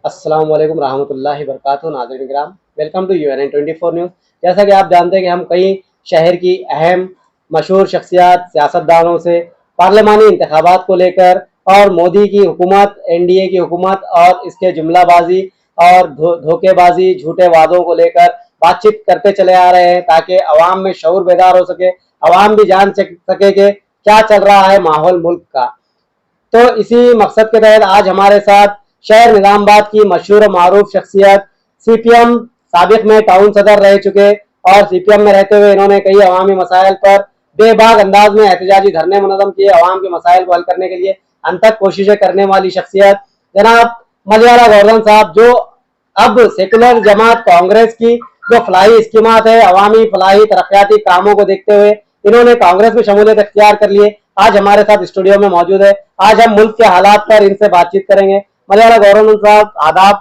अस्सलाम वालेकुम रहमतुल्लाहि बरकातुहू। नाज़रीन किराम, वेलकम टू यूएनएन 24 न्यूज़। जैसा कि आप जानते हैं कि हम कई शहर की अहम मशहूर शख्सियात, सियासतदानों से पार्लिमानी इंतखाबात को लेकर और मोदी की हुकूमत, एनडीए की हुकूमत और इसके जुमलाबाजी और धोखेबाजी, झूठे वादों को लेकर बातचीत करते चले आ रहे हैं, ताकि अवाम में शऊर बेदार हो सके, अवाम भी जान सके कि क्या चल रहा है माहौल मुल्क का। तो इसी मकसद के तहत आज हमारे साथ शहर निजामाबाद की मशहूर और मारूफ शख्सियत, सीपीएम साबिक में टाउन सदर रह चुके और सीपीएम में रहते हुए इन्होंने कई अवामी मसाइल पर बेबाक अंदाज में एहतजाजी धरने मुनज़्ज़म किए, अवाम के मसाइल को हल करने के लिए अनथक कोशिशें करने वाली शख्सियत जनाब मलियाला गौरधन साहब, जो अब सेकुलर जमात कांग्रेस की जो फलाही स्कीमात है, अवामी फलाही तरक्याती कामों को देखते हुए इन्होंने कांग्रेस में शमूलियत इख्तियार कर लिए, आज हमारे साथ स्टूडियो में मौजूद है। आज हम मुल्क के हालात पर इनसे बातचीत करेंगे। मलियाला गौरधन साहब, आदाब।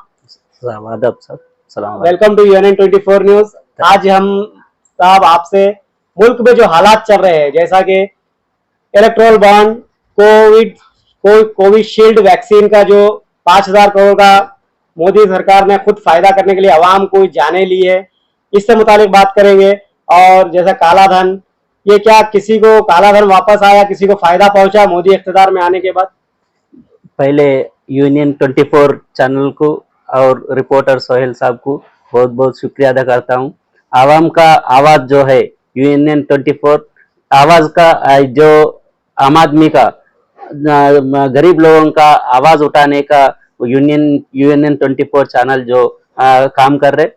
आदाब सर, सलाम। Welcome to UNN 24 news. आज हम साहब आपसे मुल्क में जो हालात चल रहे हैं, जैसा कि इलेक्ट्रोल बॉन्ड, कोविशील्ड वैक्सीन का जो 5,000 करोड़ का मोदी सरकार ने खुद फायदा करने के लिए अवाम को जाने ली है, इससे मुतालिक बात करेंगे। और जैसा काला धन, ये क्या किसी को काला धन वापस आया, किसी को फायदा पहुंचा मोदी इख्तिदार में आने के बाद? पहले यूनियन 24 चैनल को और रिपोर्टर सोहेल साहब को बहुत बहुत शुक्रिया अदा करता हूँ। आवाम का आवाज जो है यूनियन 24 आवाज का, जो आम आदमी का, गरीब लोगों का आवाज उठाने का यूनियन 24 चैनल जो काम कर रहे,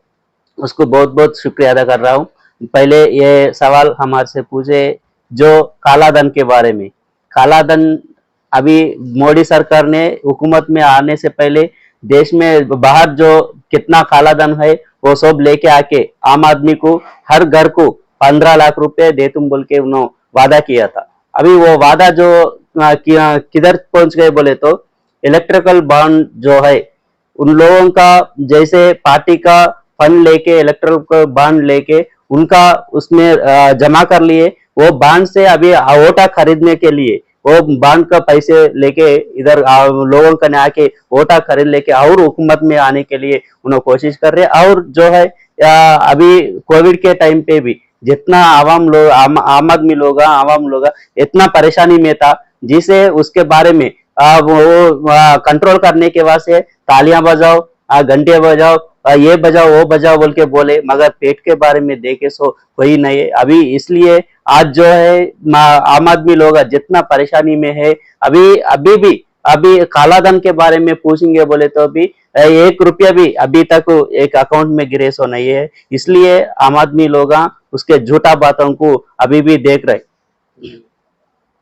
उसको बहुत बहुत शुक्रिया अदा कर रहा हूँ। पहले ये सवाल हमारे से पूछे जो काला धन के बारे में। काला धन अभी मोदी सरकार ने हुकूमत में आने से पहले देश में बाहर जो कितना काला धन है वो सब लेके आके आम आदमी को हर घर को 15 लाख रुपए दे तुम बोल के उन्होंने वादा किया था। अभी वो वादा जो किधर पहुंच गए बोले तो इलेक्ट्रिकल बॉन्ड जो है उन लोगों का, जैसे पार्टी का फंड लेके इलेक्ट्रिकल बॉन्ड लेके उनका उसमें जमा कर लिए। वो बॉन्ड से अभी वोटा खरीदने के लिए वो बॉन्ड का पैसे लेके इधर लोगों का ने आके वोटा खरीद लेके और हुकूमत में आने के लिए उन्होंने कोशिश कर रहे। और जो है अभी कोविड के टाइम पे भी जितना आवाम लोग, आम आदमी लोग, आवाम लोग इतना परेशानी में था, जिसे उसके बारे में वो कंट्रोल करने के वास्ते तालियां बजाओ, घंटे बजाओ, ये बजाओ वो बजाओ बोल के बोले, मगर पेट के बारे में देखे सो वही नहीं है अभी। इसलिए आज जो है आम आदमी लोग जितना परेशानी में है, अभी काला धन के बारे में पूछेंगे बोले तो अभी 1 रुपया भी अभी तक एक अकाउंट में गिरे सो नहीं है। इसलिए आम आदमी लोग उसके झूठा बातों को अभी भी देख रहे।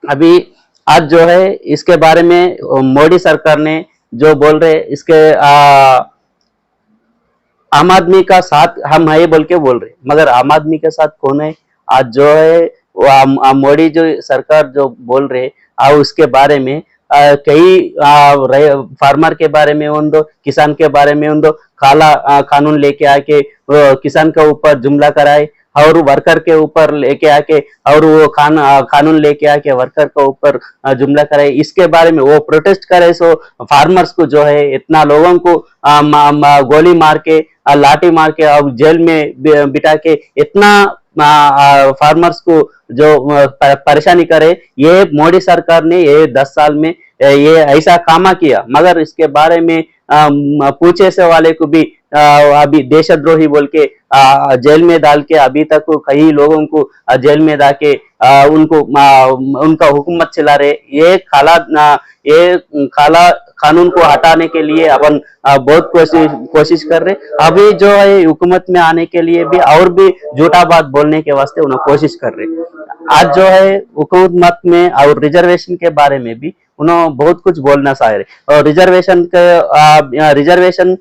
अभी आज जो है इसके बारे में मोदी सरकार ने जो बोल रहे, इसके आम आदमी का साथ हम है बोल के बोल रहे, मगर आम आदमी के साथ कौन है? आज जो है वो मोदी जो सरकार जो बोल रहे और उसके बारे में कई फार्मर के बारे में उन दो, किसान के बारे में उन दो काला कानून लेके आके किसान के ऊपर जुमला कराए और वर्कर के ऊपर लेके आके और वो कानून लेके आके वर्कर के ऊपर जुमला कराए। इसके बारे में वो प्रोटेस्ट करे, सो फार्मर्स को जो है इतना लोगों को गोली मार के, लाठी मार के और जेल में बिठा के इतना फार्मर्स को जो परेशानी करे, ये मोदी सरकार ने ये 10 साल में ये ऐसा कामा किया। मगर इसके बारे में पूछे से वाले को भी अभी देशद्रोही बोल के जेल में डाल के अभी तक कई लोगों को जेल में डाल के उनको उनका हुकूमत चला रहे। ये काला कानून को हटाने के लिए अपन बहुत कोशिश कर रहे। अभी जो है हुकूमत में आने के लिए भी और भी झूठा बात बोलने के वास्ते उन्हें कोशिश कर रहे। आज जो है हुकूमत में और रिजर्वेशन के बारे में भी उन्होंने बहुत कुछ बोलना चाह रहे। और रिजर्वेशन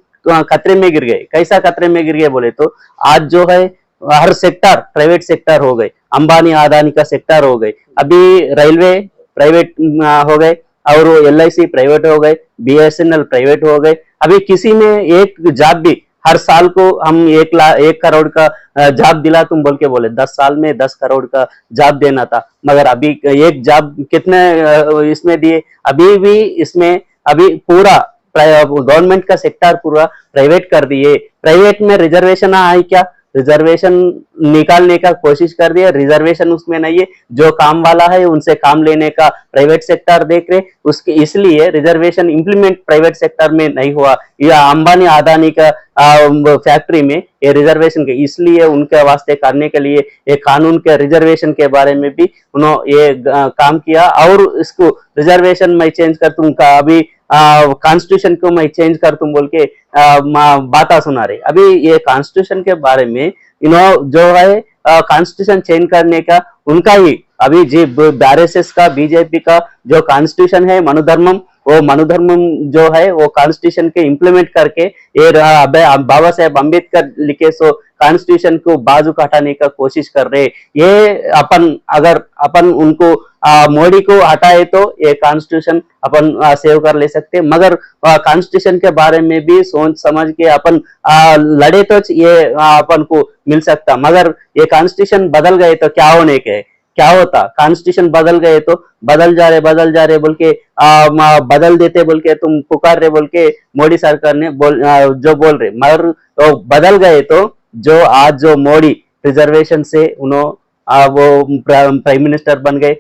खतरे में गिर गए। कैसा खतरे में गिर गए बोले तो आज जो है हर सेक्टर प्राइवेट सेक्टर हो गए, अंबानी अदानी का सेक्टर हो गए, अभी रेलवे प्राइवेट हो गए और LIC प्राइवेट हो गए, BSNL प्राइवेट हो गए। अभी किसी ने एक जॉब भी हर साल को हम 1 करोड़ का जॉब दिला तुम बोल के बोले, 10 साल में 10 करोड़ का जॉब देना था, मगर अभी एक जॉब कितने इसमें दिए? अभी भी इसमें अभी पूरा गवर्नमेंट का सेक्टर पूरा प्राइवेट कर दिए। प्राइवेट में रिजर्वेशन आई क्या, रिजर्वेशन निकालने का कोशिश कर दिया, रिजर्वेशन उसमें नहीं है। जो काम वाला है उनसे काम लेने का प्राइवेट सेक्टर देख रहे, उसके इसलिए रिजर्वेशन इंप्लीमेंट प्राइवेट सेक्टर में नहीं हुआ। या अंबानी अदानी का फैक्ट्री में ये रिजर्वेशन के इसलिए उनके वास्ते करने के लिए ये कानून के रिजर्वेशन के बारे में भी उन्होंने ये काम किया। और इसको रिजर्वेशन में चेंज कर तुम का अभी कॉन्स्टिट्यूशन को मैं चेंज कर तुम बोल के बात सुना रहे। अभी ये कॉन्स्टिट्यूशन के बारे में जो है कॉन्स्टिट्यूशन चेंज करने का उनका ही अभी जी आरएसएस का बीजेपी का जो कॉन्स्टिट्यूशन है मनोधर्मम, वो मनोधर्मम जो है वो कॉन्स्टिट्यूशन के इम्प्लीमेंट करके ये बाबा साहेब अम्बेडकर लिखे सो कॉन्स्टिट्यूशन को बाजू का हटाने का कोशिश कर रहे। ये अगर अपन उनको मोदी को हटाए तो ये कॉन्स्टिट्यूशन अपन सेव कर ले सकते, मगर कॉन्स्टिट्यूशन के बारे में भी सोच समझ के अपन लड़े तो ये अपन को मिल सकता। मगर ये कॉन्स्टिट्यूशन बदल गए तो क्या होने के क्या होता, कॉन्स्टिट्यूशन बदल गए तो बदल जा रहे बोल के बदल देते बोल के तुम पुकार रहे बोल के मोदी सरकार ने जो बोल रहे, मगर तो बदल गए तो जो आज जो मोदी रिजर्वेशन से उन्होंने वो प्राइम मिनिस्टर बन गए।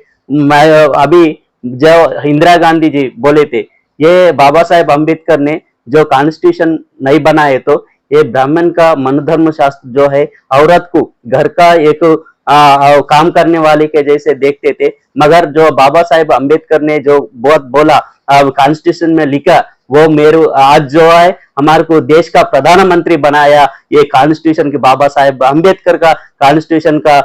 अभी जो इंदिरा गांधी जी बोले थे ये बाबा साहेब अम्बेडकर ने जो कॉन्स्टिट्यूशन नहीं बनाए तो ये ब्राह्मण का मनोधर्म शास्त्र जो है औरत को घर का एक काम करने वाले के जैसे देखते थे। मगर जो बाबा साहेब अम्बेडकर ने जो बहुत बोला कॉन्स्टिट्यूशन में लिखा वो मेरे आज जो है हमारे को देश का प्रधानमंत्री बनाया, ये कॉन्स्टिट्यूशन के बाबा साहेब अम्बेडकर का कॉन्स्टिट्यूशन का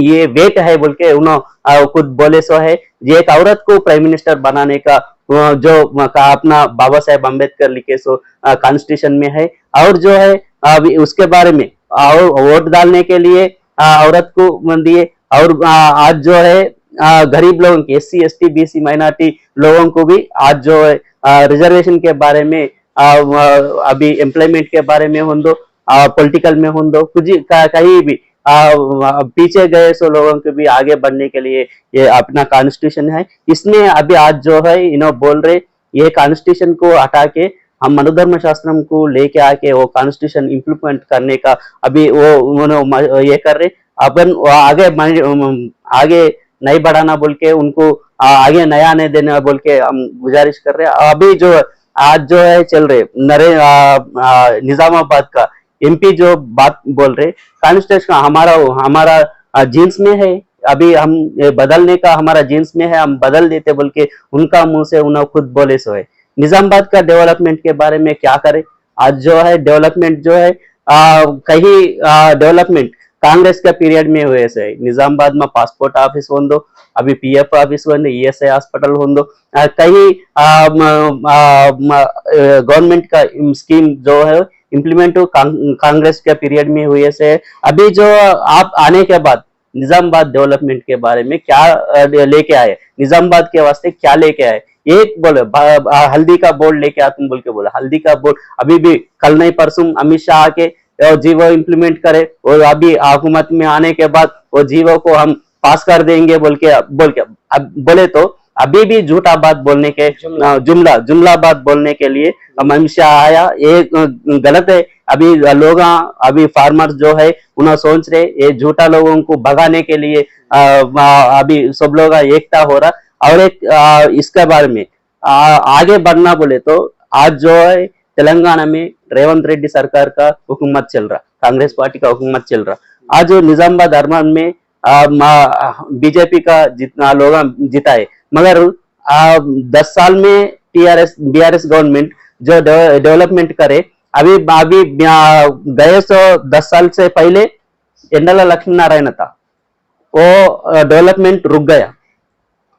ये वेट है बोल के उन्होंने खुद बोले सो है। ये एक औरत को प्राइम मिनिस्टर बनाने का जो अपना बाबा साहेब अम्बेडकर लिखे सो कॉन्स्टिट्यूशन में है। और जो है अभी उसके बारे में और वोट डालने के लिए औरत को दिए। और आज जो है गरीब लोगों के SC ST BC माइनॉरिटी लोगों को भी आज जो है रिजर्वेशन के बारे में अभी एम्प्लॉयमेंट के बारे में हो दो पॉलिटिकल में हो दो कुछ कहीं भी पीछे गए सो लोगों के भी आगे बढ़ने के लिए ये अपना कॉन्स्टिट्यूशन है। इसमें अभी आज जो है बोल रहे ये कॉन्स्टिट्यूशन को हटा के हम मनोधर्म शास्त्रम को लेके आके वो कॉन्स्टिट्यूशन इम्प्लीमेंट करने का अभी वो उन्होंने ये कर रहे। अपन आगे नहीं बढ़ाना बोल के उनको आगे नया नहीं देना बोल के हम गुजारिश कर रहे हैं। अभी जो आज जो है चल रहे निजामाबाद का MP जो बात बोल रहे कॉन्स्टिट्यूशन हमारा जीन्स में है, अभी हम बदलने का हमारा जीन्स में है, हम बदल देते बोल के उनका मुंह से उन्हें खुद बोले सो है। निजामाबाद का डेवलपमेंट के बारे में क्या करे, आज जो है डेवलपमेंट जो है कहीं डेवलपमेंट कांग्रेस के पीरियड में हुए से निजामाबाद में पासपोर्ट ऑफिस हो दो, अभी PF ऑफिस हो ESI हॉस्पिटल हो दो, कहीं गवर्नमेंट का स्कीम जो है इम्प्लीमेंट कांग्रेस के पीरियड में हुए से। अभी जो आप आने के बाद निजामाबाद डेवलपमेंट के बारे में क्या लेके आए, निजामाबाद के वास्ते क्या लेके आए, एक बोले हल्दी का बोर्ड लेके आ तुम बोल के बोला, हल्दी का बोर्ड अभी भी कल नहीं परसों अमित शाह आके जी वो इम्प्लीमेंट करे और अभी हुकूमत में आने के बाद वो जीवो को हम पास कर देंगे बोल के अब बोले तो अभी भी झूठा बात बोलने के जुमला बात बोलने के लिए अमित शाह आया, ये गलत है। अभी लोग अभी फार्मर्स जो है उन्हें सोच रहे ये झूठा लोगों को भगाने के लिए अभी सब लोग एकता हो रहा। और एक इसके बारे में आगे बढ़ना बोले तो आज जो है तेलंगाना में रेवंत रेड्डी सरकार का हुकूमत चल रहा, कांग्रेस पार्टी का हुकूमत चल रहा। आज निजामाबाद अरमान में बीजेपी का जितना लोग जिताए, मगर 10 साल में BRS गवर्नमेंट जो डेवलपमेंट करे अभी गए सो 10 साल से पहले एंडला लक्ष्मी नारायण था, वो डेवलपमेंट रुक गया।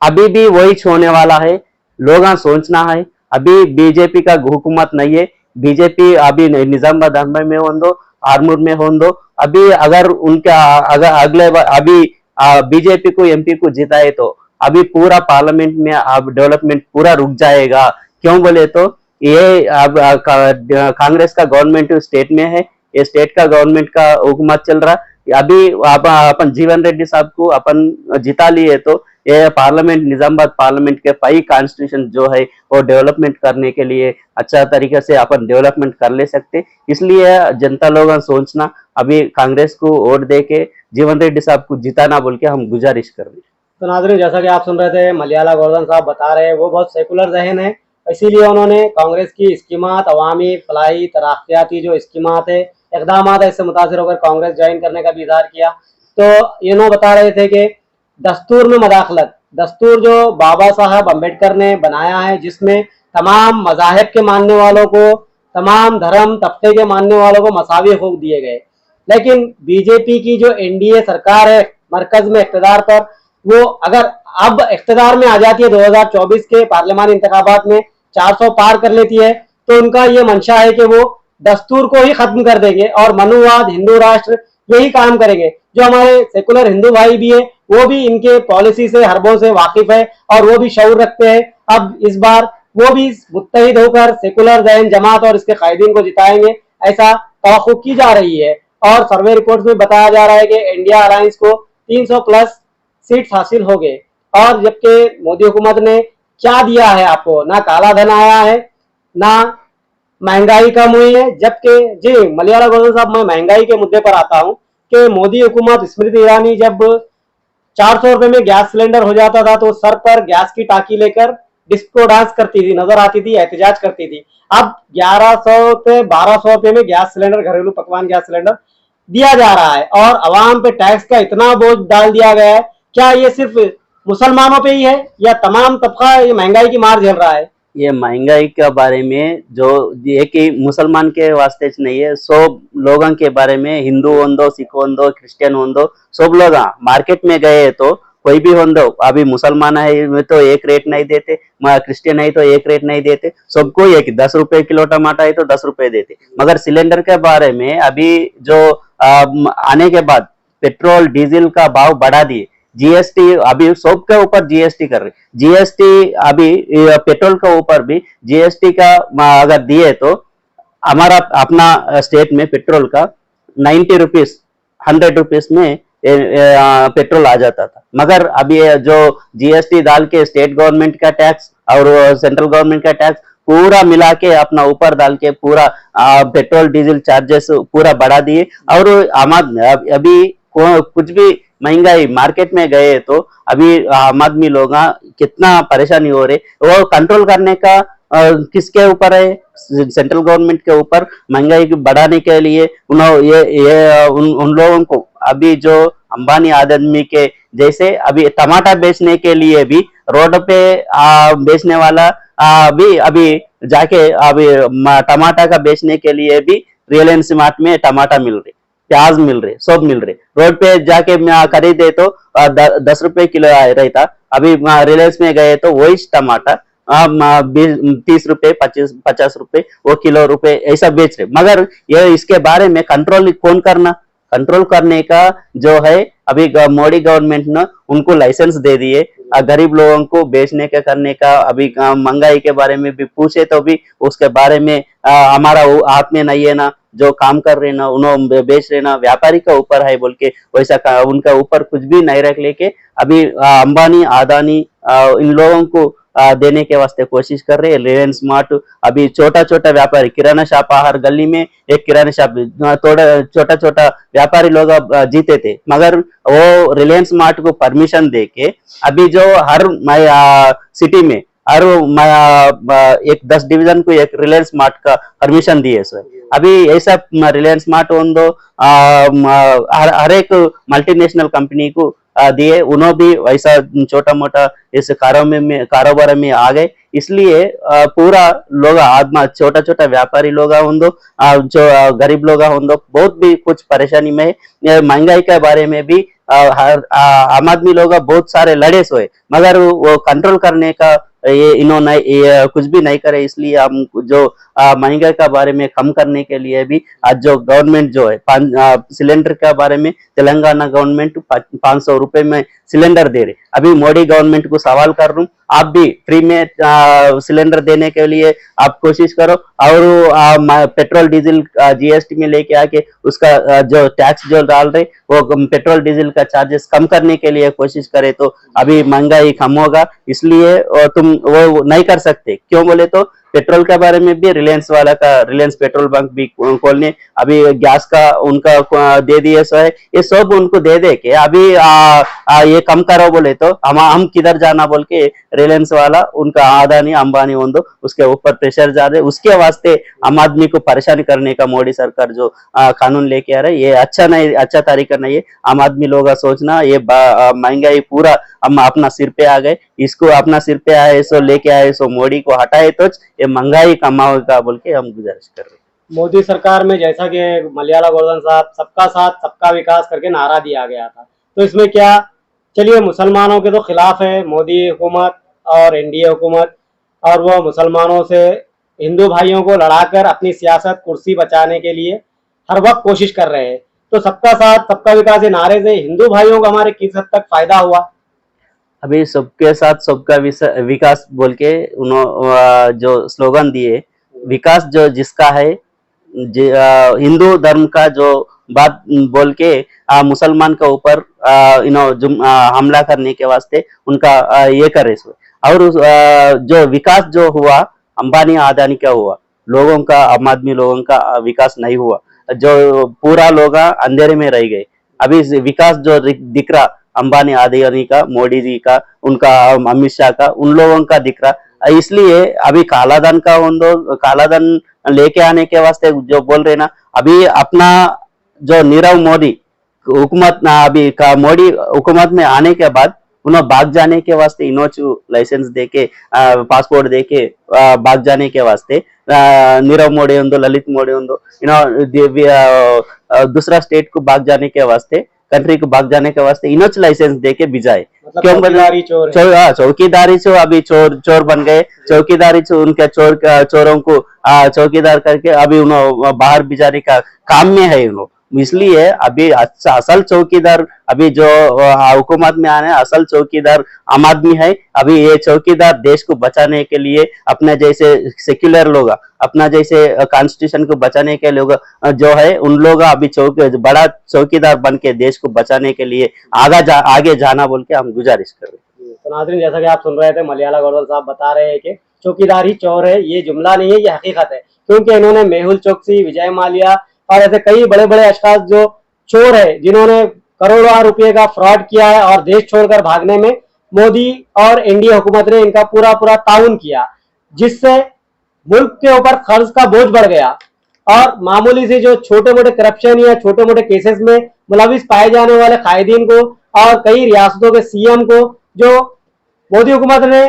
अभी भी वही होने वाला है, लोग सोचना है। अभी बीजेपी का हुकूमत नहीं है, बीजेपी अभी निजामाबाद अरमान में हो दो, आरमूर में हो दो। अभी अगर उनका अगले अभी बीजेपी को MP को जिताए तो अभी पूरा पार्लियामेंट में अब डेवलपमेंट पूरा रुक जाएगा। क्यों बोले तो ये अब कांग्रेस का गवर्नमेंट स्टेट में है, ये स्टेट का गवर्नमेंट का हुकूमत चल रहा। अभी अपन जीवन रेड्डी साहब को अपन जिता लिए तो ये पार्लियामेंट निजामाबाद पार्लियामेंट के 5 कॉन्स्टिट्यूशन जो है वो डेवलपमेंट करने के लिए अच्छा तरीके से अपन डेवलपमेंट कर ले सकते। इसलिए जनता लोग सोचना अभी कांग्रेस को वोट दे के जीवन रेड्डी साहब को जिताना बोल के हम गुजारिश कर रहे हैं। तो नाज़रीन, जैसा कि आप सुन रहे थे, मलियाला गोवर्धन साहब बता रहे हैं वो बहुत सेकुलर जहन है, इसीलिए उन्होंने कांग्रेस की स्कीमात, अवामी फलाही तरक्याती जो स्कीमात है, इकदाम है, इससे मुतासिर होकर कांग्रेस ज्वाइन करने का भी इजहार किया। तो इन्होंने बता रहे थे कि दस्तूर में मदाखलत, दस्तूर जो बाबा साहब अम्बेडकर ने बनाया है, जिसमें तमाम मजाहिब के मानने वालों को, तमाम धर्म तबके के मानने वालों को मसावी हकूक दिए गए, लेकिन बीजेपी की जो एनडीए सरकार है मरकज में इख्तिदार पर, वो अगर अब इख्तिदार में आ जाती है 2024 के पार्लियामानी इंतखाबात में 400 पार कर लेती है, तो उनका ये मंशा है कि वो दस्तूर को ही खत्म कर देंगे और मनुवाद, हिंदू राष्ट्र यही काम करेंगे। जो हमारे सेकुलर हिंदू भाई भी है वो भी इनके पॉलिसी से, हरबों से वाकिफ है और वो भी शऊर रखते हैं। अब इस बार वो भी मुत्तहिद होकर सेकुलर जैन जमात और इसके कायदीन को जिताएंगे, ऐसा तवक्को की जा रही है। और सर्वे रिपोर्ट्स में बताया जा रहा है कि इंडिया अलायंस को 300 प्लस सीट्स हासिल हो गए। और जबकि मोदी हुकूमत ने क्या दिया है आपको, ना काला धन आया है, ना महंगाई कम हुई है। जबकि जी मलियाला गोवर्धन साहब, मैं महंगाई के मुद्दे पर आता हूं कि मोदी हुकूमत, स्मृति ईरानी जब 400 रुपए में गैस सिलेंडर हो जाता था तो सर पर गैस की टाकी लेकर डिस्को डांस करती थी, नजर आती थी, एहतजाज करती थी। अब 1100 से 1200 रुपए में गैस सिलेंडर, घरेलू पकवान गैस सिलेंडर दिया जा रहा है और अवाम पे टैक्स का इतना बोझ डाल दिया गया है। क्या ये सिर्फ मुसलमानों पे ही है या तमाम तबका ये महंगाई की मार झेल रहा है? ये महंगाई के बारे में जो ये कि मुसलमान के वास्ते नहीं है, सब लोगों के बारे में, हिंदू होंदो, सिख होंदो, क्रिश्चियन होंदो, सब लोग मार्केट में गए तो कोई भी होंदो, अभी मुसलमान है तो एक रेट नहीं देते, क्रिश्चियन है तो एक रेट नहीं देते, सबको एक 10 रुपए किलो टमाटर है तो 10 रुपए देते। मगर सिलेंडर के बारे में अभी जो आने के बाद पेट्रोल डीजल का भाव बढ़ा दिए, जीएसटी अभी सब के ऊपर जीएसटी कर रहे, जीएसटी अभी पेट्रोल के ऊपर भी जीएसटी का अगर दिए तो हमारा अपना स्टेट में पेट्रोल का 90 रुपीज 100 रुपीज में पेट्रोल आ जाता था। मगर अभी जो जीएसटी डाल के स्टेट गवर्नमेंट का टैक्स और सेंट्रल गवर्नमेंट का टैक्स पूरा मिला के अपना ऊपर डाल के पूरा पेट्रोल डीजल चार्जेस पूरा बढ़ा दिए। और अभी कुछ भी महंगाई मार्केट में गए तो अभी आम आदमी लोग कितना परेशानी हो रहे, वो कंट्रोल करने का किसके ऊपर है? सेंट्रल गवर्नमेंट के ऊपर। महंगाई बढ़ाने के लिए उन लोगों को अभी जो अंबानी आदमी के जैसे अभी टमाटर बेचने के लिए भी रोड पे बेचने वाला अभी जाके अभी टमाटर का बेचने के लिए भी रिलायंस मार्ट में टमाटर मिल रहे, प्याज मिल रहे, सब मिल रहे। रोड पे जाके खरीदे तो 10 रुपए किलो रहता, अभी रिलायंस में गए तो वही टमाटर 30 रुपए 50 रुपए वो किलो रुपए ऐसा बेच रहे। मगर ये इसके बारे में कंट्रोल कौन करना? कंट्रोल करने का जो है अभी मोदी गवर्नमेंट ने उनको लाइसेंस दे दिए गरीब लोगों को बेचने का करने का। अभी महंगाई के बारे में भी पूछे तो भी उसके बारे में हमारा हाथ में नहीं है ना, जो काम कर रहे ना उन्होंने बेच रहे ना, व्यापारी का ऊपर है बोल के वैसा उनका ऊपर कुछ भी नहीं रख लेके अभी अंबानी अदानी इन लोगों को देने के वास्ते कोशिश कर रहे हैं। रिलायंस स्मार्ट अभी छोटा छोटा व्यापारी, किराना शॉप, हर गली में एक किराना शॉप, थोड़ा छोटा छोटा व्यापारी लोग जीते थे, मगर वो रिलायंस स्मार्ट को परमिशन दे के अभी जो हर सिटी में हर एक 10 डिवीजन को एक रिलायंस स्मार्ट का परमिशन दिए सर। अभी ऐसा रिलायंस स्मार्ट हर एक मल्टीनेशनल कंपनी को दिए, उन्होंने भी वैसा छोटा मोटा इस कारोबार में आ गए। इसलिए पूरा लोग आदमा छोटा छोटा व्यापारी लोग होंदो, जो गरीब लोग होंदो, बहुत भी कुछ परेशानी में है। महंगाई के बारे में भी आम आदमी लोग बहुत सारे लड़े सोए, मगर वो कंट्रोल करने का ये इन्होंने कुछ भी नहीं करे। इसलिए हम जो महंगाई के बारे में कम करने के लिए भी आज जो गवर्नमेंट जो है सिलेंडर के बारे में तेलंगाना गवर्नमेंट 500 रुपए में सिलेंडर दे रहे। अभी मोदी गवर्नमेंट को सवाल कर रहा हूँ, आप भी फ्री में सिलेंडर देने के लिए आप कोशिश करो, और पेट्रोल डीजल जीएसटी में लेके आके उसका जो टैक्स जो डाल रहे वो पेट्रोल डीजल का चार्जेस कम करने के लिए कोशिश करे तो अभी महंगाई कम होगा। इसलिए तुम वो नहीं कर सकते, क्यों बोले तो पेट्रोल के बारे में भी रिलायंस वाला का रिलायंस पेट्रोल बंक भी खोलने, अभी गैस का उनका दे दिए सो है, ये सब उनको दे दे के अभी ये कम करो बोले तो हम किधर जाना बोल के रिलायंस वाला उनका अदानी अंबानी होंदो उसके ऊपर प्रेशर जा रहे, उसके वास्ते आम आदमी को परेशान करने का मोदी सरकार जो कानून लेके आ रहे ये अच्छा नहीं, अच्छा तरीका नहीं है। आम आदमी लोग का सोचना ये महंगाई पूरा हम अपना सिर पे आ गए, इसको अपना सिर पे आए सो लेके आए सो मोदी को हटाए तो ये महंगाई कमाओगा बोल के हम गुजारिश कर रहे हैं। मोदी सरकार में जैसा कि मलियाला गोवर्धन साहब सबका साथ सबका विकास करके नारा दिया गया था, तो इसमें क्या, चलिए मुसलमानों के तो खिलाफ है मोदी हुकूमत और एनडीए हुकूमत, और वो मुसलमानों से हिंदू भाइयों को लड़ाकर अपनी सियासत कुर्सी बचाने के लिए हर वक्त कोशिश कर रहे हैं। तो सबका साथ सबका विकास ये नारे से हिंदू भाइयों को हमारे किस हद तक फायदा हुआ? अभी सबके साथ सबका विकास बोल के उन्होंने जो स्लोगन दिए, विकास जो जिसका है हिंदू धर्म का जो बात बोल के मुसलमान के ऊपर हमला करने के वास्ते उनका ये करे सो, और जो विकास जो हुआ अंबानी अदानी का हुआ, लोगों का आम आदमी लोगों का विकास नहीं हुआ, जो पूरा लोग अंधेरे में रह गए। अभी विकास जो दिख रहा अंबानी अदानी का, मोदी जी का, उनका अमित शाह का, उन लोगों का दिख रहा। इसलिए अभी कालाधन का कालाधन लेके आने के वास्ते जो बोल रहे ना, अभी अपना जो नीरव मोदी हुकूमत अभी का मोदी हुकूमत में आने के बाद उन्हें भाग जाने के वास्ते इनोचू लाइसेंस देके पासपोर्ट देके भाग जाने के वास्ते नीरव मोदी होंदो, ललित मोदी होंदो, दूसरा स्टेट को भाग जाने के वास्ते, कंट्री को भाग जाने के वास्ते इनोच लाइसेंस देके भिजाए। मतलब क्यों चौकीदारी चोर है। चौकीदारी से अभी चोर बन गए, चौकीदारी से उनके चोरों को चौकीदार करके अभी उन्होंने बाहर भिजाने का काम में है उन्होंने। इसलिए अभी अच्छा असल चौकीदार अभी जो हुकूमत में आने असल चौकीदार आम आदमी है। अभी ये चौकीदार देश को बचाने के लिए अपने जैसे सेक्युलर लोग, अपना जैसे कॉन्स्टिट्यूशन को बचाने के लोग जो है उन लोग अभी बड़ा चौकीदार बन के देश को बचाने के लिए आगे जाना बोल के हम गुजारिश कर रहे हैं। तो नाज़रीन, जैसा कि आप सुन रहे थे, मलियाला गोवर्धन साहब बता रहे हैं कि चौकीदार ही चोर है, ये जुमला नहीं है, ये हकीकत है, क्योंकि इन्होंने मेहुल चोकसी, विजय माल्या और ऐसे कई बड़े बड़े अशखास जो चोर है जिन्होंने करोड़ों रुपए का फ्रॉड किया है और देश छोड़कर भागने में मोदी और एनडीए हुकूमत ने इनका पूरा पूरा ताउन किया, जिससे मुल्क के ऊपर कर्ज का बोझ बढ़ गया और मामूली से जो छोटे मोटे करप्शन या छोटे मोटे केसेस में मुलविस पाए जाने वाले कायदीन को और कई रियासतों के सीएम को जो मोदी हुकूमत ने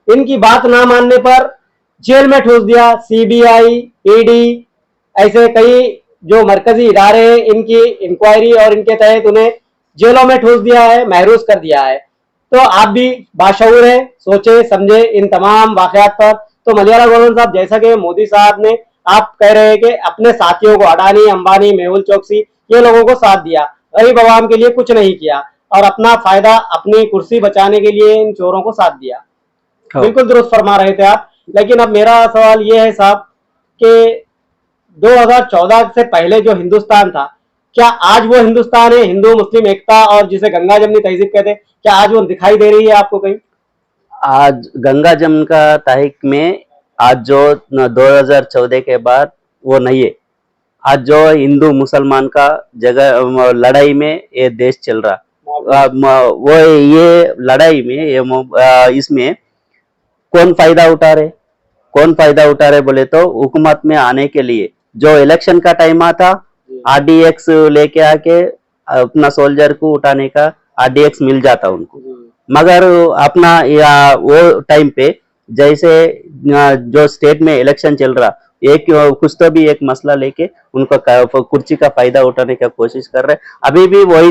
इनकी बात ना मानने पर जेल में ठूस दिया। सीबीआई, ईडी, ऐसे कई जो मरकजी इदारे हैं, इनकी इंक्वायरी और इनके तहत उन्हें जेलों में ठूस दिया है, महरूज कर दिया है। तो आप भी बाशऊर है, सोचे समझे इन तमाम वाकयात पर। तो मलियाला गोवर्धन साहब, जैसा कि मोदी साहब ने, आप कह रहे हैं कि अपने साथियों को, अडानी, अंबानी, मेहुल चोकसी, ये लोगों को साथ दिया, गरीब आवाम के लिए कुछ नहीं किया और अपना फायदा, अपनी कुर्सी बचाने के लिए इन चोरों को साथ दिया। बिल्कुल दुरुस्त फरमा रहे थे आप। लेकिन अब मेरा सवाल ये है साहब कि 2014 से पहले जो हिंदुस्तान था, क्या आज वो हिंदुस्तान है, हिंदू मुस्लिम एकता और जिसे गंगा जमनी तहजीब कहते हैं, क्या आज वो दिखाई दे रही है आपको कहीं? आज गंगा जमुना का तहरीक में आज जो 2014 के बाद वो नहीं है। आज जो हिंदू मुसलमान का जगह लड़ाई में ये देश चल रहा, वो ये लड़ाई में ये इसमें कौन फायदा उठा रहे, कौन फायदा उठा रहे बोले तो हुकूमत में आने के लिए जो इलेक्शन का टाइम आता, आरडीएक्स लेके आके अपना सोल्जर को उठाने का आरडीएक्स मिल जाता उनको, मगर अपना या वो टाइम पे जैसे जो स्टेट में इलेक्शन चल रहा, एक कुछ तो भी एक मसला लेके उनको कुर्सी का फायदा उठाने का कोशिश कर रहे। अभी भी वही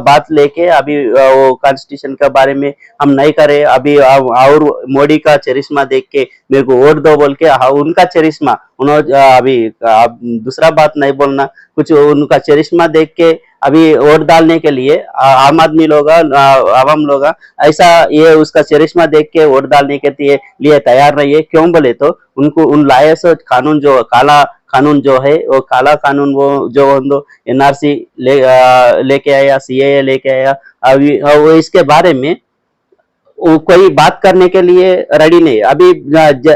बात लेके अभी वो कॉन्स्टिट्यूशन के बारे में हम नहीं करे, अभी और मोदी का चरिश्मा देख के मेरे को वोट दो बोल के उनका चरिश्मा उन्होंने अभी दूसरा बात नहीं बोलना, कुछ उनका चरिश्मा देख के अभी वोट डालने के लिए आम आदमी लोग आवाम लोग ऐसा ये उसका चरिश्मा देख के वोट डालने के लिए तैयार नहीं है। क्यों बोले तो उनको उन लाए सो कानून जो काला कानून जो है वो काला कानून वो जो एनआरसी लेके आया, सीएए लेके आया, अभी वो इसके बारे में वो कोई बात करने के लिए रेडी नहीं। अभी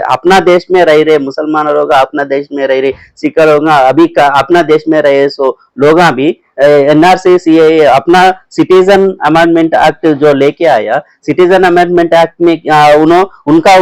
अपना देश में रह रहे मुसलमान लोग, अपना देश में रह रहे सिख लोग, अभी अपना देश में रहे सो लोग भी एनआरसी सीएए अपना सिटीजन अमेंडमेंट एक्ट जो लेके आया, सिटीजन अमेंडमेंट एक्ट में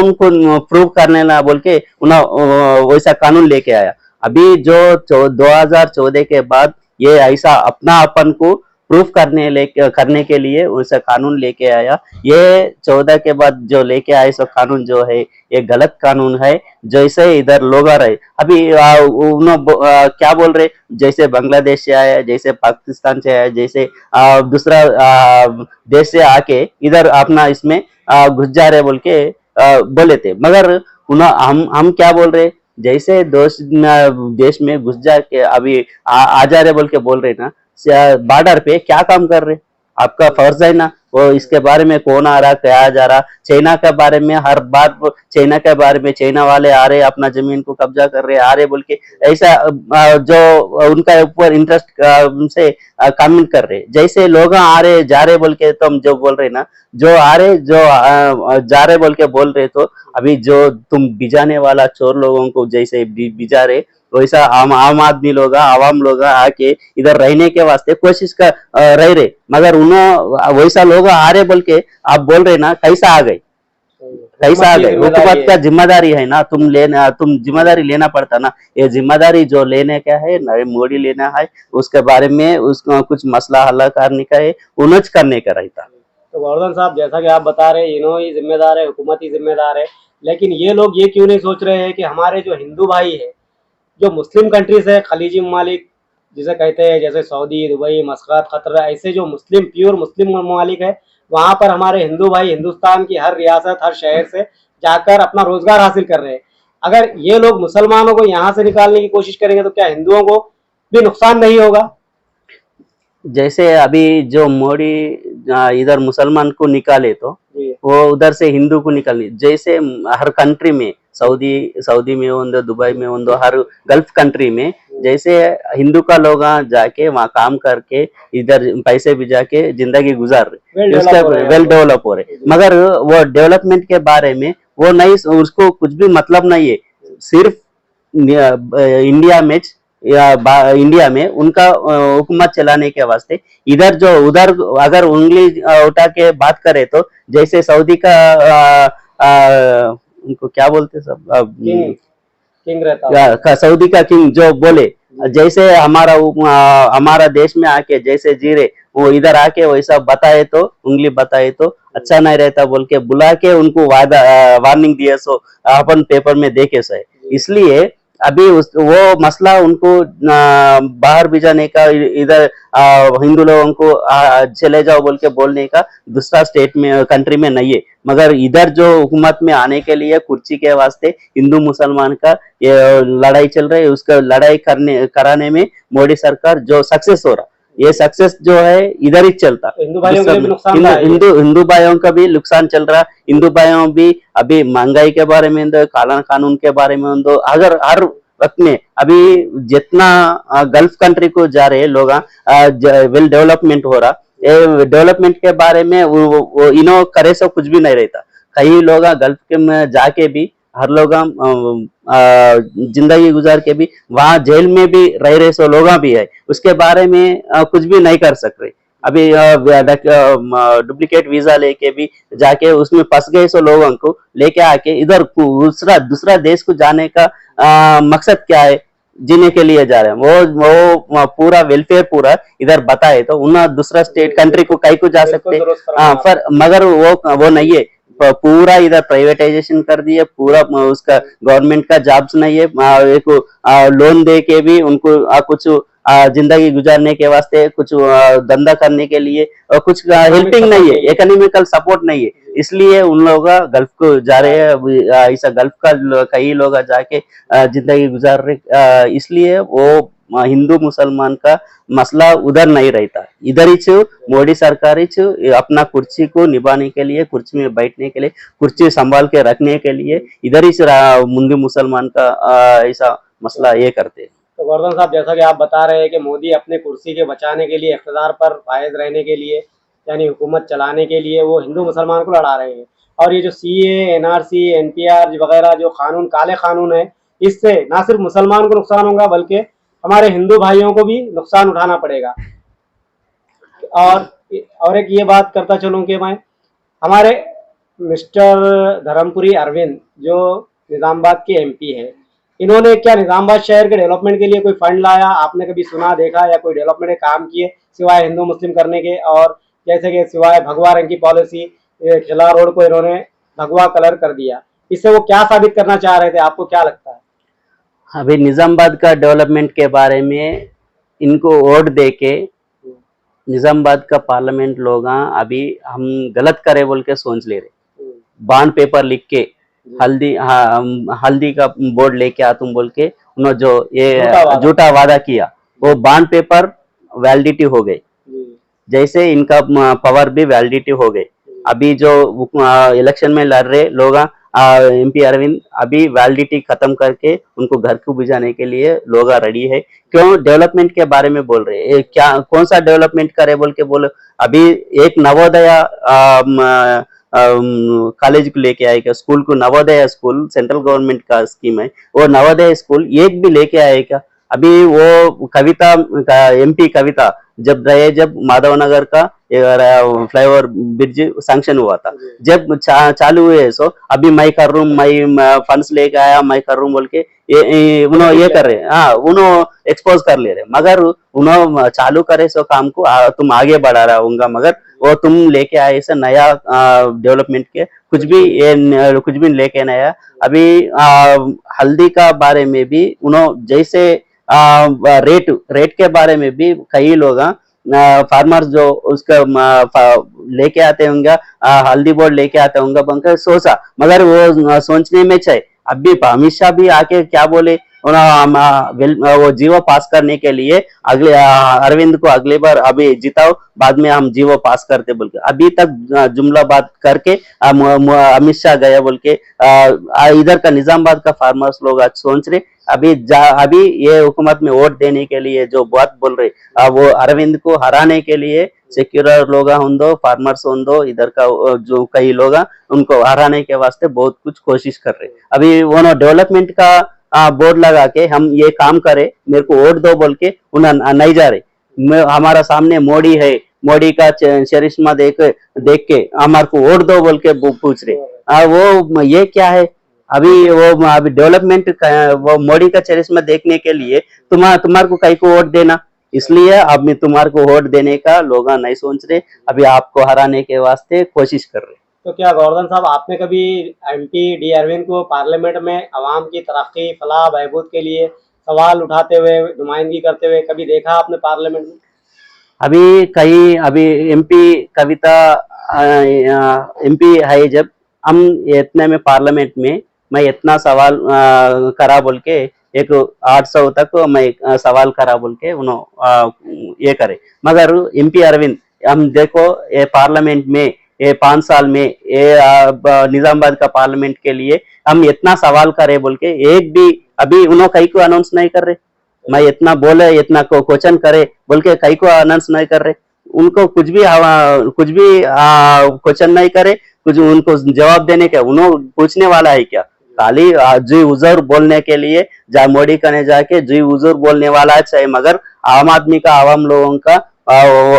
उनको प्रूव करने ना बोल के वैसा कानून लेके आया। अभी जो 2014 के बाद ये ऐसा अपना अपन को प्रूफ करने के लिए उसे कानून लेके आया। ये 14 के बाद जो लेके आए सो कानून जो है ये गलत कानून है। जैसे इधर लोग आ रहे अभी क्या बोल रहे, जैसे बांग्लादेश से आया, जैसे पाकिस्तान से आया, जैसे दूसरा देश से आके इधर अपना इसमें घुस जा रहे बोल के बोले थे। मगर हम क्या बोल रहे, जैसे देश में घुस जा के अभी आ जा रहे बोल के बोल रहे ना, बॉर्डर पे क्या काम कर रहे, आपका फर्ज है ना वो इसके बारे में कौन आ रहा, क्या जा रहा। चाइना के बारे में हर बार चाइना के बारे में चाइना वाले आ रहे अपना जमीन को कब्जा कर रहे आ रहे बोल के ऐसा जो उनका ऊपर इंटरेस्ट से कमेंट कर रहे। जैसे लोग आ रहे जा रहे बोल के तुम जो बोल रहे ना, जो आ रहे जो जा रहे बोल के बोल रहे, तो अभी जो तुम बिजाने वाला चोर लोगों को जैसे बिजा रहे वैसा आम आदमी लोग आवाम लोग आके इधर रहने के वास्ते कोशिश कर रह रहे। मगर उन्होंने वैसा लोग आ रहे बोल के आप बोल रहे ना, कैसा आ गए, कैसा आ गए। हुकूमत का जिम्मेदारी है ना, तुम जिम्मेदारी लेना पड़ता ना। ये जिम्मेदारी जो लेने का है नरेंद्र मोदी लेना है, उसके बारे में उसको कुछ मसला हल करने का है, उन्हें करने का रहता। तो गोवर्धन साहब, जैसा कि आप बता रहे हैं इन्हों ही जिम्मेदार है, हुकूमत ही जिम्मेदार है, लेकिन ये लोग ये क्यों नहीं सोच रहे हैं कि हमारे जो हिंदू भाई है, जो मुस्लिम कंट्रीज है, खलीजी ममालिक जिसे कहते हैं, जैसे सऊदी, दुबई, मस्कत, कतर, ऐसे जो मुस्लिम प्योर मुस्लिम ममालिक है, वहाँ पर हमारे हिंदू भाई हिंदुस्तान की हर रियासत हर शहर से जाकर अपना रोजगार हासिल कर रहे हैं। अगर ये लोग मुसलमानों को यहाँ से निकालने की कोशिश करेंगे तो क्या हिंदुओं को भी नुकसान नहीं होगा? जैसे अभी जो मोदी इधर मुसलमान को निकाले तो वो उधर से हिंदू को निकाले। जैसे हर कंट्री में सऊदी में हो, दुबई में हो, हर गल्फ कंट्री में जैसे हिंदू का लोग जाके वहाँ काम करके इधर पैसे भी जाके जिंदगी गुजार रहे, वेल डेवलप हो रहे। मगर वो डेवलपमेंट के बारे में वो नहीं, उसको कुछ भी मतलब नहीं है। सिर्फ इंडिया में उनका हुकूमत चलाने के वास्ते इधर जो उधर अगर उंगली उठा के बात करे तो जैसे सऊदी का उनको क्या बोलते सब किंग रहता, सऊदी का किंग जो बोले, जैसे हमारा देश में आके जैसे जी रहे वो इधर आके वैसा बताए तो उंगली बताए तो अच्छा नहीं रहता बोल के बुला के उनको वार्निंग दिए सो अपन पेपर में देखे सो। इसलिए अभी वो मसला उनको बाहर भेजाने का, इधर हिंदू लोगों को चले जाओ बोल के बोलने का दूसरा स्टेट में कंट्री में नहीं है। मगर इधर जो हुकूमत में आने के लिए कुर्सी के वास्ते हिंदू मुसलमान का ये लड़ाई चल रही है, उसका लड़ाई कराने में मोदी सरकार जो सक्सेस हो रहा, ये सक्सेस जो है इधर ही चलता। हिंदू भाइयों का भी नुकसान, हिंदू भाइयों का भी नुकसान चल रहा। हिंदू भाइयों भी अभी महंगाई के बारे में, काला कानून के बारे में, अगर हर वक्त में अभी जितना गल्फ कंट्री को जा रहे लोग वेल डेवलपमेंट हो रहा, डेवलपमेंट के बारे में वो इनो करे सो कुछ भी नहीं रहता। कई लोग गल्फ के में जाके भी हर लोग जिंदगी गुजार के भी वहां जेल में भी रह रहे सो लोग भी है, उसके बारे में कुछ भी नहीं कर सक रहे। अभी डुप्लीकेट वीजा लेके भी जाके उसमें फंस गए सो लोगों को लेके आके इधर दूसरा देश को जाने का मकसद क्या है, जीने के लिए जा रहे हैं। वो पूरा वेलफेयर पूरा इधर बताए तो उन्हें दूसरा स्टेट कंट्री को कहीं को जा सकते। पर मगर वो नहीं है, पूरा इधर प्राइवेटाइजेशन कर दिया, पूरा उसका गवर्नमेंट का जॉब्स नहीं है। एक लोन दे के भी उनको कुछ जिंदगी गुजारने के वास्ते, कुछ धंधा करने के लिए कुछ हेल्पिंग नहीं है, इकोनॉमिकल सपोर्ट नहीं है। इसलिए उन लोग गल्फ को जा रहे हैं, ऐसा गल्फ का कई लोग जाके जिंदगी गुजार रहे। इसलिए वो हिंदू मुसलमान का मसला उधर नहीं रहता, इधर ही छो मोदी सरकार ही छो अपना कुर्सी को निभाने के लिए, कुर्सी में बैठने के लिए, कुर्सी संभाल के रखने के लिए इधर ही से हिंदू मुसलमान का ऐसा मसला ये करते हैं। तो गोवर्धन साहब, जैसा कि आप बता रहे हैं कि मोदी अपने कुर्सी के बचाने के लिए, इक़्तिदार पर फायज रहने के लिए, यानी हुकूमत चलाने के लिए वो हिंदू मुसलमान को लड़ा रहे हैं। और ये जो सीए, एनआरसी, एनपीआर वगैरह जो कानून, काले कानून है, इससे ना सिर्फ मुसलमान को नुकसान होगा बल्कि हमारे हिंदू भाइयों को भी नुकसान उठाना पड़ेगा। और एक ये बात करता चलूं कि मैं, हमारे मिस्टर धर्मपुरी अरविंद जो निज़ामाबाद के एमपी है, इन्होंने क्या निज़ामाबाद शहर के डेवलपमेंट के लिए कोई फंड लाया? आपने कभी सुना, देखा, या कोई डेवलपमेंट के काम किए सिवाय हिंदू मुस्लिम करने के? और जैसे कि सिवाय भगवा रंग की पॉलिसी, किला रोड को इन्होंने भगवा कलर कर दिया, इससे वो क्या साबित करना चाह रहे थे? आपको क्या लगता है? अभी निजामाबाद का डेवलपमेंट के बारे में इनको वोट दे के निजामाबाद का पार्लियामेंट लोग अभी हम गलत करे बोल के सोच ले रहे, बॉन्ड पेपर लिख के हल्दी, हल्दी का बोर्ड लेके आ तुम बोल के उन्होंने जो ये झूठा वादा किया, वो बॉन्ड पेपर वैलिडिटी हो गई, जैसे इनका पावर भी वैलिडिटी हो गई। अभी जो इलेक्शन में लड़ रहे लोग एमपी अरविंद अभी वैलिडिटी खत्म करके उनको घर को बुझाने के लिए लोग रेडी है। क्यों डेवलपमेंट के बारे में बोल रहे हैं? क्या कौन सा डेवलपमेंट करे बोल के बोलो। अभी एक नवोदय कॉलेज को लेके आएगा, स्कूल को, नवोदय स्कूल सेंट्रल गवर्नमेंट का स्कीम है, वो नवोदय स्कूल एक भी लेके आएगा। अभी वो कविता एमपी कविता जब रहे, जब माधवनगर का फ्लाईओवर ब्रिज सैंक्शन हुआ था, जब चालू हुए सो अभी मैं कर रूम, मैं फंड्स लेके आया, मैं कर रूम बोल के उन्होंने ये कर रहे, हाँ उन्होंने एक्सपोज कर ले रहे, मगर उन्होंने चालू करे सो काम को तुम आगे बढ़ा रहा होगा, मगर वो तुम लेके आए से नया डेवलपमेंट के कुछ भी लेके नया। अभी हल्दी का बारे में भी उन्होंने जैसे रेट के बारे में भी कई लोग फार्मर्स जो उसका लेके आते होंगे, हल्दी बोर्ड लेके आते होंगे बनकर सोचा, मगर वो सोचने में चाहिए। अभी अमित शाह भी आके क्या बोले, वो जीवो पास करने के लिए अगले अरविंद को अगली बार अभी जिताओ, बाद में हम जीवो पास करते बोल के अभी तक जुमला बात करके अमित शाह गया बोल के इधर का निजामाबाद का फार्मर्स लोग आज सोच रहे अभी ये हुकूमत में वोट देने के लिए जो बात बोल रहे वो अरविंद को हराने के लिए सेक्युलर लोग होंदो, फार्मर्स होंदो, इधर का जो कई लोग उनको हराने के वास्ते बहुत कुछ कोशिश कर रहे। अभी वो डेवलपमेंट का बोर्ड लगा के हम ये काम करे, मेरे को वोट दो बोल के उन्हें नहीं जा रहे। हमारा सामने मोदी है, मोदी का चरिश्मा देख के हमारे को वोट दो बोल के पूछ रहे। वो ये क्या है? अभी वो अभी डेवलपमेंट वो मोदी का चरिश्मा देखने के लिए तुम्हारे को कई को वोट देना, इसलिए अब तुम्हारे को वोट देने का लोग नहीं सोच रहे, अभी आपको हराने के वास्ते कोशिश कर रहे। तो क्या गोवर्धन साहब, आपने कभी एमपी डी अरविंद को पार्लियामेंट में अवाम की तरक्की, फलाह, बहबूद के लिए सवाल उठाते हुए, नुमाइंदगी करते हुए कभी देखा आपने पार्लियामेंट में? अभी एमपी कविता एमपी है, जब हम इतने में पार्लियामेंट में मैं इतना सवाल करा बोल के एक 800 तक मैं सवाल करा बोल के उन्होंने ये करे, मगर एमपी अरविंद हम देखो ये पार्लियामेंट में ये 5 साल में ये निजामाबाद का पार्लियामेंट के लिए हम इतना सवाल करे बोल के एक भी अभी उन्होंने कई को अनाउंस नहीं कर रहे। मैं इतना बोले, इतना क्वेश्चन करे बोल के कई को अनाउंस नहीं कर रहे, उनको कुछ भी क्वेश्चन नहीं करे, कुछ उनको जवाब देने का उन्होंने पूछने वाला है क्या? खाली जी हुजूर बोलने के लिए जा मोदी कने जाके जी हुजूर बोलने वाला चाहिए, मगर आम आदमी का, आवाम लोगों का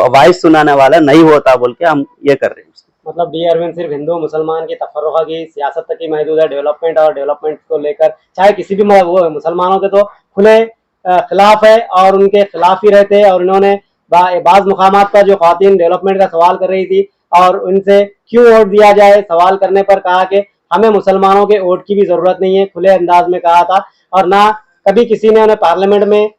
वॉइस सुनाने वाला नहीं होता बोल के हम ये कर रहे हैं। मतलब डी अरविंद सिर्फ हिंदू मुसलमान की तफर्रुक़ा की सियासत तक ही महदूद है, डेवलपमेंट और डेवलपमेंट को लेकर चाहे किसी भी वो मुसलमानों के तो खुले खिलाफ है और उनके खिलाफ ही रहते हैं। और इन्होंने बाज़ मुकामात पर जो ख़वातीन डेवलपमेंट का सवाल कर रही थी और उनसे क्यों वोट दिया जाए, सवाल करने पर कहा कि हमें मुसलमानों के वोट की भी ज़रूरत नहीं है, खुले अंदाज में कहा था। और ना कभी किसी ने उन्हें पार्लियामेंट में,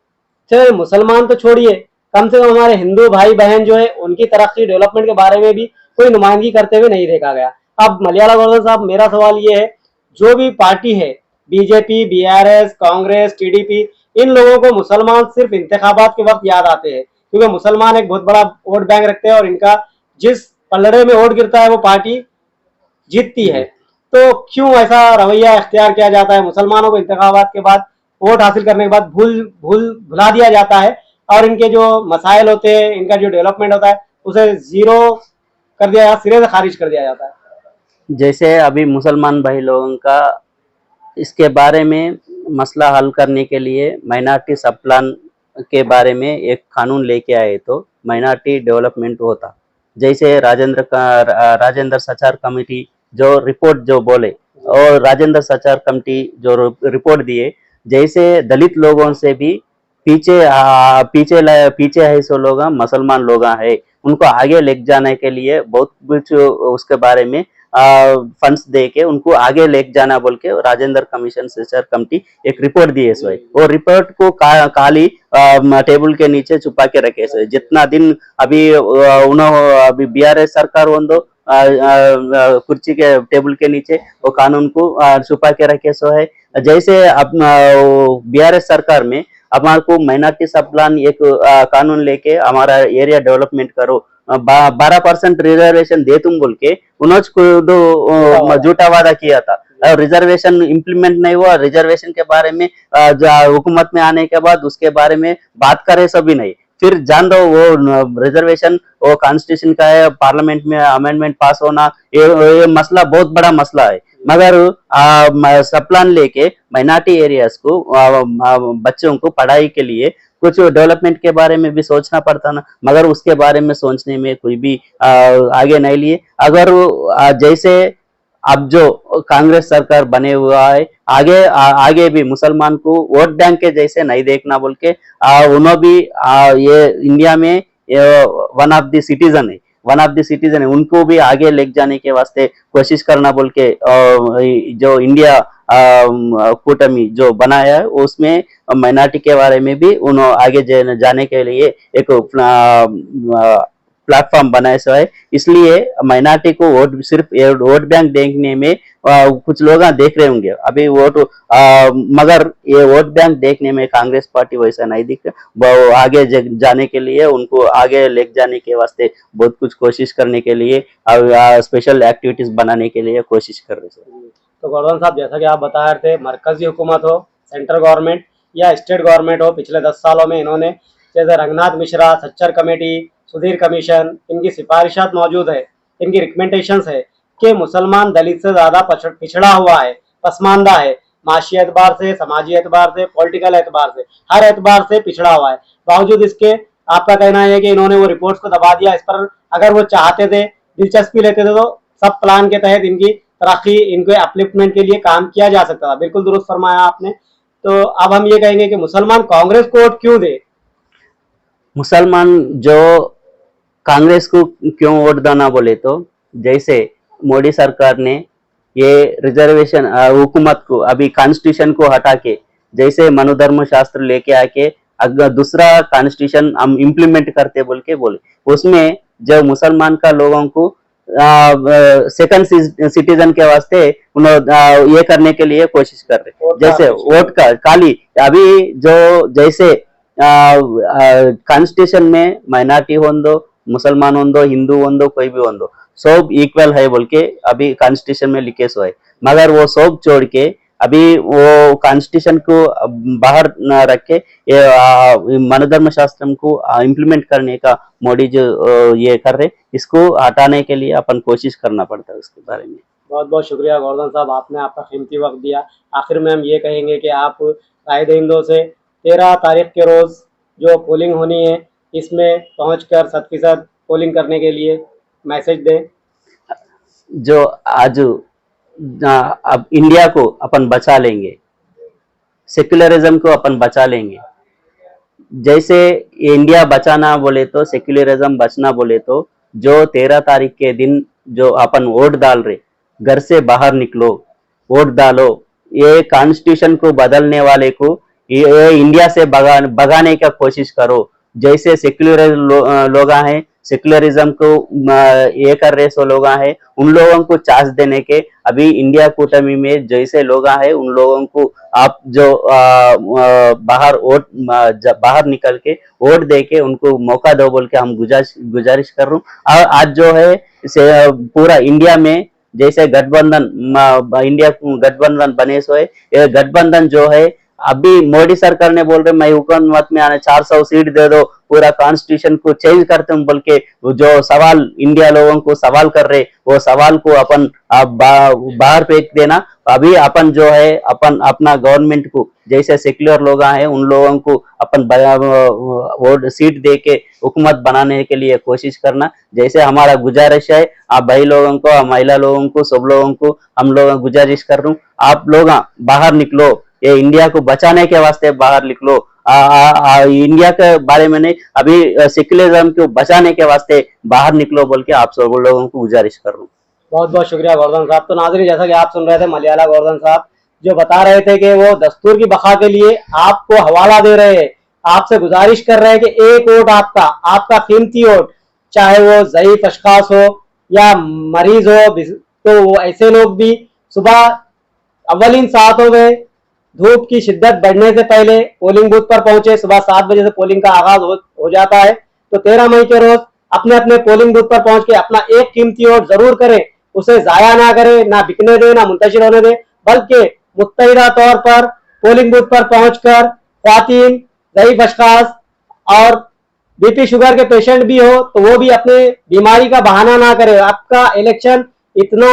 चलो मुसलमान तो छोड़िए, कम से कम हमारे हिंदू भाई बहन जो है उनकी तरक्की, डेवलपमेंट के बारे में भी कोई नुमाइंदगी करते हुए नहीं देखा गया। अब मलयाला गोवर्धन साहब, मेरा सवाल ये है, जो भी पार्टी है, बीजेपी, बीआरएस, कांग्रेस, टीडीपी, इन लोगों को मुसलमान सिर्फ इंतखाबात के वक्त याद आते हैं, क्योंकि मुसलमान एक बहुत बड़ा वोट बैंक रखते हैं और इनका जिस पलड़े में वोट गिरता है वो पार्टी जीतती है। तो क्यों ऐसा रवैया इख्तियार किया जाता है, मुसलमानों को इंतखाबात के बाद वोट हासिल करने के बाद भुला दिया जाता है और इनके जो मसाइल होते हैं, इनका जो डेवलपमेंट होता है उसे जीरो कर दिया, सिरे से खारिज कर दिया जाता है। जैसे अभी मुसलमान भाई लोगों का इसके बारे में मसला हल करने के लिए माइनॉरिटी सब प्लान के बारे में एक कानून लेके आए तो माइनॉरिटी डेवलपमेंट होता। जैसे राजेंद्र सचार कमेटी जो रिपोर्ट जो बोले और राजेंद्र सचार कमेटी जो रिपोर्ट दिए, जैसे दलित लोगों से भी पीछे है सो लोग मुसलमान लोग है, उनको आगे ले जाने के लिए बहुत कुछ उसके बारे में फंड्स दे के उनको आगे ले जाना बोल के राजेंद्र कमीशन सचार कमेटी एक रिपोर्ट दी है सो। वो रिपोर्ट को खाली टेबल के नीचे छुपा के रखे सो। जितना दिन अभी उन्होंने अभी बीआरएस सरकार होंदो कुर्सी के टेबल के नीचे वो कानून को छुपा के रखे सो है। जैसे अब बीआरएस सरकार में हमारे को माइनॉरिटी सब प्लान एक कानून लेके हमारा एरिया डेवलपमेंट करो, 12% रिजर्वेशन दे तुम बोल के उन्होंने झूठा वादा किया था और रिजर्वेशन इम्प्लीमेंट नहीं हुआ। रिजर्वेशन के बारे में हुकूमत में आने के बाद उसके बारे में बात करे सभी नहीं। फिर जान दो वो रिजर्वेशन वो कॉन्स्टिट्यूशन का है, पार्लियामेंट में अमेंडमेंट पास होना ये मसला बहुत बड़ा मसला है। मगर सब प्लान लेके माइनॉरिटी एरियाज को बच्चों को पढ़ाई के लिए कुछ डेवलपमेंट के बारे में भी सोचना पड़ता ना, मगर उसके बारे में सोचने में कोई भी आगे नहीं लिए। अगर जैसे अब जो कांग्रेस सरकार बने हुआ है आगे भी मुसलमान को वोट बैंक के जैसे नहीं देखना बोल के उन्होंने भी ये इंडिया में वन ऑफ द सिटीजन है, उनको भी आगे ले जाने के वास्ते कोशिश करना बोल के जो इंडिया कूटमी जो बनाया है उसमें माइनॉरिटी के बारे में भी उन्होंने आगे जाने के लिए एक प्लेटफॉर्म बनाए सो है। इसलिए माइनॉरिटी को वोट सिर्फ वोट बैंक देखने में कुछ लोग देख रहे होंगे अभी वोट, मगर ये वोट बैंक देखने में कांग्रेस पार्टी वैसा नहीं दिख रहा। आगे जाने के लिए उनको आगे ले जाने के वास्ते बहुत कुछ कोशिश करने के लिए स्पेशल एक्टिविटीज बनाने के लिए कोशिश कर रहे हैं। तो गोवर्धन साहब, जैसा कि आप बता रहे थे, मरकजी हुकूमत हो, सेंट्रल गवर्नमेंट या स्टेट गवर्नमेंट हो, पिछले 10 सालों में इन्होंने जैसे रंगनाथ मिश्रा, सच्चर कमेटी, सुधीर कमीशन, इनकी सिफारिशात मौजूद है, इनकी रिकमेंडेशंस है कि मुसलमान दलित से ज्यादा पिछड़ा हुआ है, पसमानदा है, माशी एतबार से, समाजी एतबार से, पॉलिटिकल एतबार से, हर एतबार से पिछड़ा हुआ है। बावजूद इसके आपका कहना है कि इन्होंने वो रिपोर्ट्स को दबा दिया। इस पर अगर वो चाहते थे, दिलचस्पी लेते थे, तो सब प्लान के तहत इनकी तरक्की, इनके अपलिफ्टमेंट के लिए काम किया जा सकता था। बिल्कुल दुरुस्त फरमाया आपने। तो अब हम ये कहेंगे कि मुसलमान कांग्रेस को वोट क्यों दे? मुसलमान जो कांग्रेस को क्यों वोट देना बोले तो जैसे मोदी सरकार ने ये रिजर्वेशन हुकूमत को अभी कॉन्स्टिट्यूशन को हटा के जैसे मनोधर्म शास्त्र लेके आके अगर दूसरा कॉन्स्टिट्यूशन हम इम्प्लीमेंट करते बोल के बोले, उसमें जो मुसलमान का लोगों को सेकंड सिटीजन के वास्ते उन्होंने ये करने के लिए कोशिश कर रहे, जैसे वोट का खाली अभी जो जैसे कॉन्स्टिट्यूशन में माइनॉरिटी होंदो, मुसलमान होंदो, हिंदू होंदो, कोई भी होंदो, सब इक्वल है बोल के अभी कॉन्स्टिट्यूशन में लिखे सो है। मगर वो सब छोड़ के अभी वो कॉन्स्टिट्यूशन को बाहर न रख के मनोधर्म शास्त्र को इम्प्लीमेंट करने का मोदी जो ये कर रहे, इसको हटाने के लिए अपन कोशिश करना पड़ता है। उसके बारे में बहुत बहुत शुक्रिया गोवर्धन साहब, आपने आपका कीमती वक्त दिया। आखिर में हम ये कहेंगे कि आप कायदे हिंदों से 13 तारीख के रोज़ जो पोलिंग होनी है इसमें पहुंचकर 100% पोलिंग करने के लिए मैसेज दें। जो आज अब इंडिया को अपन बचा लेंगे, सेक्युलरिज्म को अपन बचा लेंगे। जैसे इंडिया बचाना बोले तो, सेक्युलरिज्म बचना बोले तो जो 13 तारीख के दिन जो अपन वोट डाल रहे, घर से बाहर निकलो, वोट डालो। ये कॉन्स्टिट्यूशन को बदलने वाले को ये इंडिया से भगाने का कोशिश करो। जैसे सेक्युलर लोग हैं, सेक्युलरिज्म को ये कर रहे सो लोग हैं, उन लोगों को चांस देने के अभी इंडिया कूटमी में जैसे लोग हैं उन लोगों को आप जो बाहर निकल के वोट दे के उनको मौका दो बोल के हम गुजारिश कर रहा हूँ। और आज जो है पूरा इंडिया में जैसे गठबंधन इंडिया गठबंधन बने सो है, ये गठबंधन जो है अभी मोदी सरकार ने बोल रहे मैं हुकूमत में आने 400 सीट दे दो, पूरा कॉन्स्टिट्यूशन को चेंज करते हूँ बोल के जो सवाल इंडिया लोगों को सवाल कर रहे वो सवाल को अपन बाहर फेंक देना। अभी अपन जो है अपन अपना गवर्नमेंट को जैसे सेक्युलर लोग हैं उन लोगों को अपन वोट सीट दे के हुकूमत बनाने के लिए कोशिश करना। जैसे हमारा गुजारिश है आप भाई लोगों को, महिला लोगों को, सब लोगों को हम लोग गुजारिश कर रहा हूँ आप लोग बाहर निकलो, ये इंडिया को बचाने के वास्ते बाहर निकलो। इंडिया के बारे में नहीं, अभी सेक्युलरिज्म को बचाने के वास्ते बाहर निकलो बोल के आप सब लोगों को गुजारिश कर रहा हूँ। बहुत बहुत शुक्रिया गोवर्धन साहब। तो नाज़रीन, जैसा कि आप सुन रहे थे मलयाला गोवर्धन साहब जो बता रहे थे कि वो दस्तूर की बका के लिए आपको हवाला दे रहे हैं, आपसे गुजारिश कर रहे हैं कि एक वोट आपका कीमती वोट, चाहे वो ज़ईफ अशखास हो या मरीज हो, तो वो ऐसे लोग भी सुबह अव्वलीन सातों में धूप की शिद्दत बढ़ने से पहले पोलिंग बूथ पर पहुंचे। सुबह 7 बजे से पोलिंग का आगाज हो जाता है, तो 13 मई के रोज अपने अपने पोलिंग बूथ पर पहुंच के अपना एक कीमती वोट जरूर करें, उसे जाया ना करें, ना बिकने दे, ना मुंतशिर होने दे, बल्कि मुत्तहिदा तौर पर पोलिंग बूथ पर पहुंचकर ख्वातीन, ज़ईफ अशखास और बीपी शुगर के पेशेंट भी हो तो वो भी अपने बीमारी का बहाना ना करे। आपका इलेक्शन इतना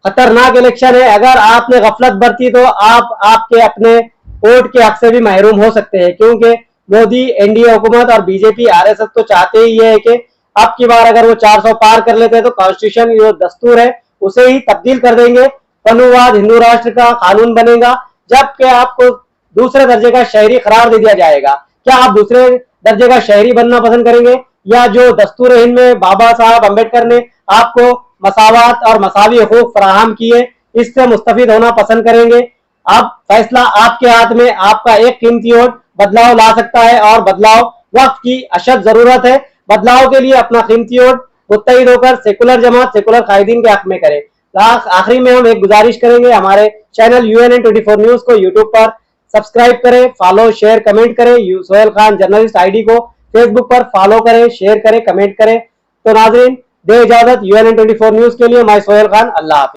खतरनाक इलेक्शन है, अगर आपने गफलत बरती तो आप आपके अपने वोट के हक से भी महरूम हो सकते हैं, क्योंकि मोदी, एनडीए हुकूमत और बीजेपी आरएसएस तो चाहते ही है कि अब की बार अगर वो 400 पार कर लेते हैं तो कॉन्स्टिट्यूशन जो दस्तूर है उसे ही तब्दील कर देंगे, पनुवाद हिंदू राष्ट्र का कानून बनेगा, जबकि आपको दूसरे दर्जे का शहरी करार दे दिया जाएगा। क्या आप दूसरे दर्जे का शहरी बनना पसंद करेंगे, या जो दस्तूर हिंद में बाबा साहब अम्बेडकर ने आपको मसावत और मसावी हुकूक फराहम किए इससे मुस्तफिद होना पसंद करेंगे? अब फैसला आपके हाथ में, आपका एक कीमती वोट बदलाव ला सकता है और बदलाव वक्त की अशद जरूरत है। बदलाव के लिए अपना कीमती वोट मुत्तहिद होकर सेकुलर जमात, सेकुलर कायदीन के हक में करें। आखिरी में हम एक गुजारिश करेंगे, हमारे चैनल UNN 24 न्यूज को यूट्यूब पर सब्सक्राइब करें, फॉलो, शेयर, कमेंट करें। सोहेल खान जर्नलिस्ट ID को फेसबुक पर फॉलो करें, शेयर करें, कमेंट करें। तो नाजरीन, दे इजाजत। UNN 24 न्यूज के लिए मैं सोहेल खान, अल्लाह हाफिज।